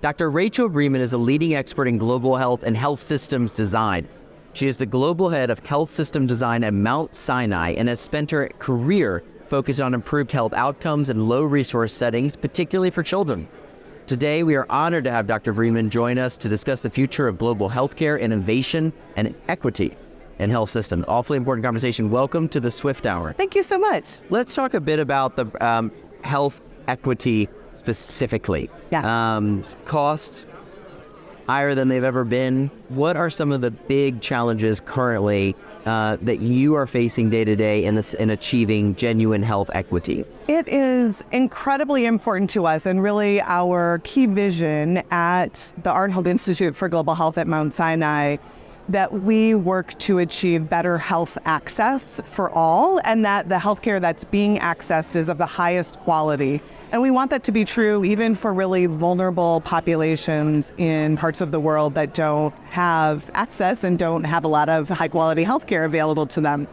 Dr. Rachel Vreeman is a leading expert in global health and health systems design. She is the global head of health system design at Mount Sinai and has spent her career focused on improved health outcomes in low-resource settings, particularly for children. Today, we are honored to have Dr. Vreeman join us to discuss the future of global healthcare, innovation, and equity in health systems. Awfully important conversation. Welcome to the Swift Hour. Thank you so much. Let's talk a bit about the health equity specifically. Yeah. Costs higher than they've ever been. What are some of the big challenges currently that you are facing day to day in achieving genuine health equity? It is incredibly important to us, and really our key vision at the Arnold Institute for Global Health at Mount Sinai, that we work to achieve better health access for all, and that the healthcare that's being accessed is of the highest quality. And we want that to be true even for really vulnerable populations in parts of the world that don't have access and don't have a lot of high quality healthcare available to them.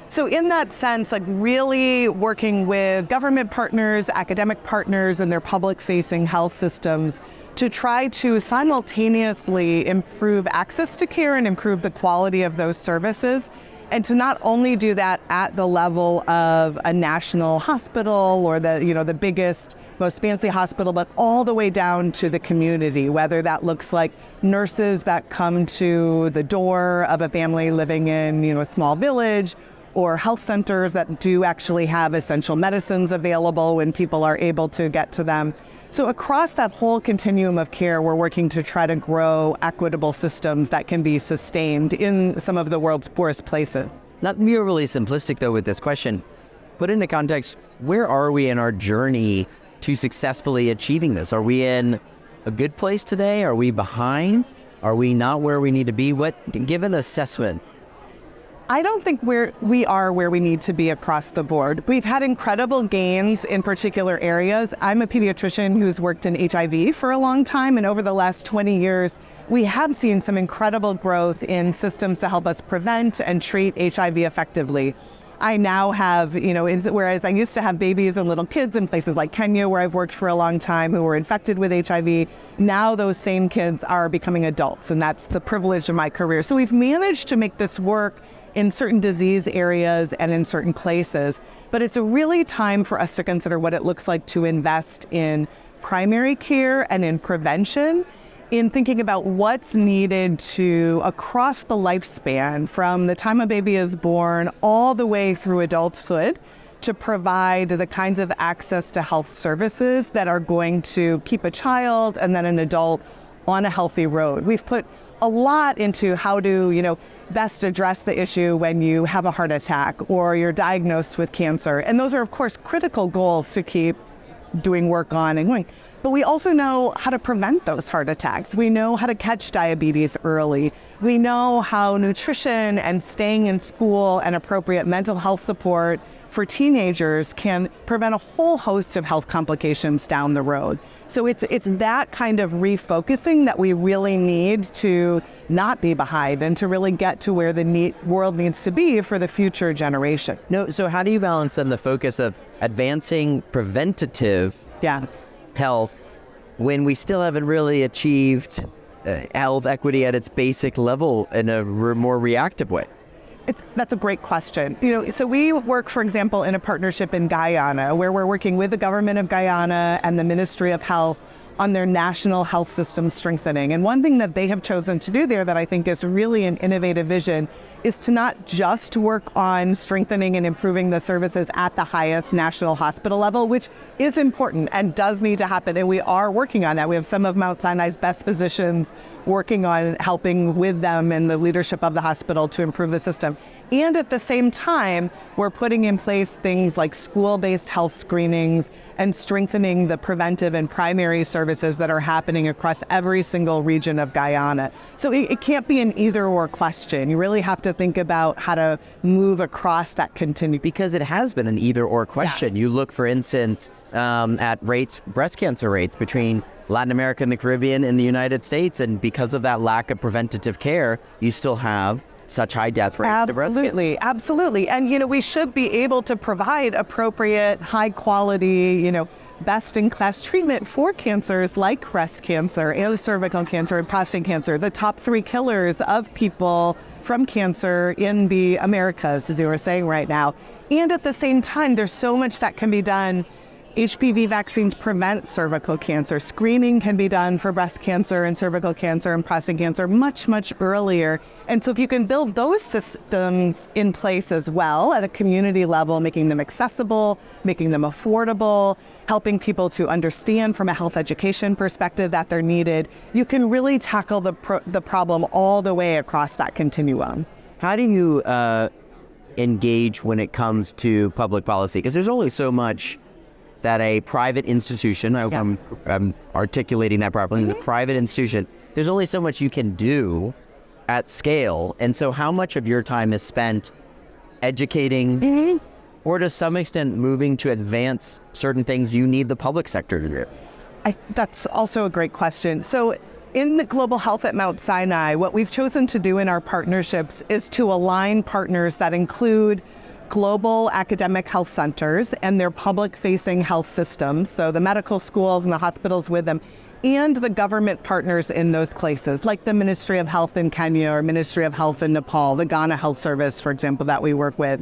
So in that sense, like really working with government partners, academic partners, and their public-facing health systems to try to simultaneously improve access to care and improve the quality of those services, and to not only do that at the level of a national hospital or the biggest, most fancy hospital, but all the way down to the community, whether that looks like nurses that come to the door of a family living in a small village, or health centers that do actually have essential medicines available when people are able to get to them. So across that whole continuum of care, we're working to try to grow equitable systems that can be sustained in some of the world's poorest places. Not to be overly simplistic though with this question, put into context, where are we in our journey to successfully achieving this? Are we in a good place today? Are we behind? Are we not where we need to be? Give an assessment. I don't think we are where we need to be across the board. We've had incredible gains in particular areas. I'm a pediatrician who's worked in HIV for a long time, and over the last 20 years, we have seen some incredible growth in systems to help us prevent and treat HIV effectively. I now have, whereas I used to have babies and little kids in places like Kenya, where I've worked for a long time, who were infected with HIV, now those same kids are becoming adults, and that's the privilege of my career. So we've managed to make this work in certain disease areas and in certain places, but it's a really time for us to consider what it looks like to invest in primary care and in prevention, in thinking about what's needed to, across the lifespan, from the time a baby is born all the way through adulthood, to provide the kinds of access to health services that are going to keep a child and then an adult on a healthy road. We've put a lot into how to, best address the issue when you have a heart attack or you're diagnosed with cancer. And those are, of course, critical goals to keep doing work on and going. But we also know how to prevent those heart attacks. We know how to catch diabetes early. We know how nutrition and staying in school and appropriate mental health support for teenagers can prevent a whole host of health complications down the road. So it's that kind of refocusing that we really need to not be behind and to really get to where the world needs to be for the future generation. No, so how do you balance then the focus of advancing preventative health when we still haven't really achieved health equity at its basic level in a more reactive way? That's a great question. So we work, for example, in a partnership in Guyana, where we're working with the government of Guyana and the Ministry of Health on their national health system strengthening. And one thing that they have chosen to do there that I think is really an innovative vision is to not just work on strengthening and improving the services at the highest national hospital level, which is important and does need to happen. And we are working on that. We have some of Mount Sinai's best physicians working on helping with them and the leadership of the hospital to improve the system. And at the same time, we're putting in place things like school-based health screenings and strengthening the preventive and primary services that are happening across every single region of Guyana. So it can't be an either-or question. You really have to think about how to move across that continuum. Because it has been an either-or question. Yes. You look, for instance, at breast cancer rates between Latin America and the Caribbean and the United States, and because of that lack of preventative care, you still have such high death rates to breast cancer. Absolutely. And, we should be able to provide appropriate, high quality, best-in-class treatment for cancers like breast cancer and cervical cancer and prostate cancer, the top 3 killers of people from cancer in the Americas, as you were saying right now. And at the same time, there's so much that can be done. HPV vaccines prevent cervical cancer. Screening can be done for breast cancer and cervical cancer and prostate cancer much, much earlier. And so if you can build those systems in place as well at a community level, making them accessible, making them affordable, helping people to understand from a health education perspective that they're needed, you can really tackle the problem all the way across that continuum. How do you engage when it comes to public policy? Because there's only so much that a private institution, I hope I'm articulating that properly, as a private institution, there's only so much you can do at scale. And so how much of your time is spent educating or to some extent moving to advance certain things you need the public sector to do? That's also a great question. So in the global health at Mount Sinai, what we've chosen to do in our partnerships is to align partners that include global academic health centers and their public-facing health systems, so the medical schools and the hospitals with them, and the government partners in those places, like the Ministry of Health in Kenya or Ministry of Health in Nepal, the Ghana Health Service, for example, that we work with.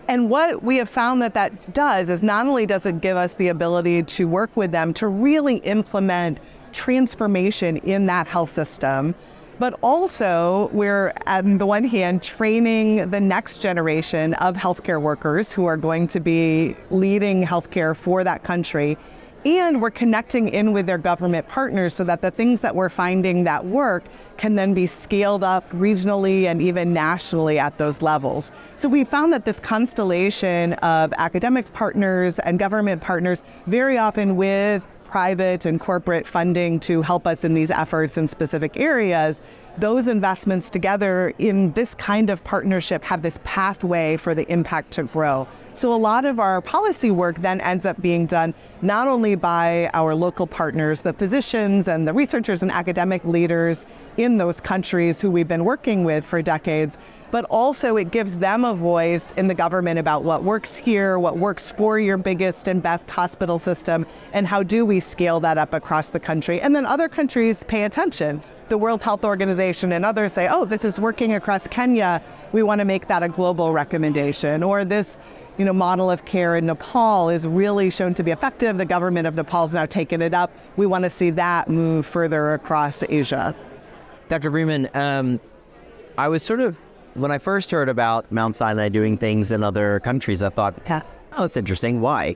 And what we have found that does is not only does it give us the ability to work with them to really implement transformation in that health system, but also we're, on the one hand, training the next generation of healthcare workers who are going to be leading healthcare for that country. And we're connecting in with their government partners so that the things that we're finding that work can then be scaled up regionally and even nationally at those levels. So we found that this constellation of academic partners and government partners, very often with private and corporate funding to help us in these efforts in specific areas, those investments together in this kind of partnership have this pathway for the impact to grow. So a lot of our policy work then ends up being done not only by our local partners, the physicians and the researchers and academic leaders in those countries who we've been working with for decades, but also it gives them a voice in the government about what works here, what works for your biggest and best hospital system, and how do we scale that up across the country. And then other countries pay attention. The World Health Organization and others say, oh, this is working across Kenya. We want to make that a global recommendation. Or this model of care in Nepal is really shown to be effective. The government of Nepal has now taken it up. We want to see that move further across Asia. Dr. Vreeman, I was when I first heard about Mount Sinai doing things in other countries, I thought, oh, that's interesting. Why?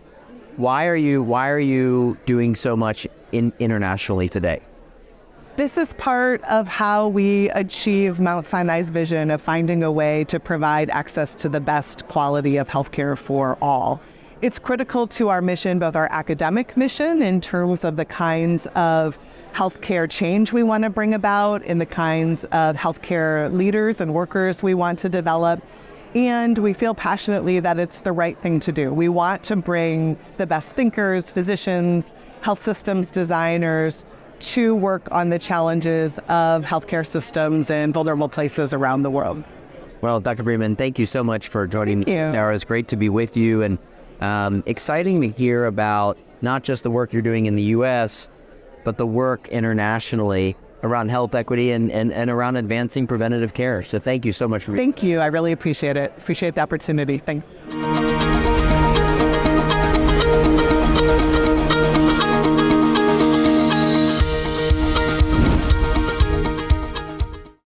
Why are you doing so much internationally today? This is part of how we achieve Mount Sinai's vision of finding a way to provide access to the best quality of healthcare for all. It's critical to our mission, both our academic mission in terms of the kinds of healthcare change we want to bring about, in the kinds of healthcare leaders and workers we want to develop. And we feel passionately that it's the right thing to do. We want to bring the best thinkers, physicians, health systems designers to work on the challenges of healthcare systems in vulnerable places around the world. Well, Dr. Vreeman, thank you so much for joining me. It was great to be with you, and exciting to hear about not just the work you're doing in the U.S., but the work internationally around health equity and around advancing preventative care. So thank you so much. Thank you. I really appreciate it. Appreciate the opportunity. Thanks.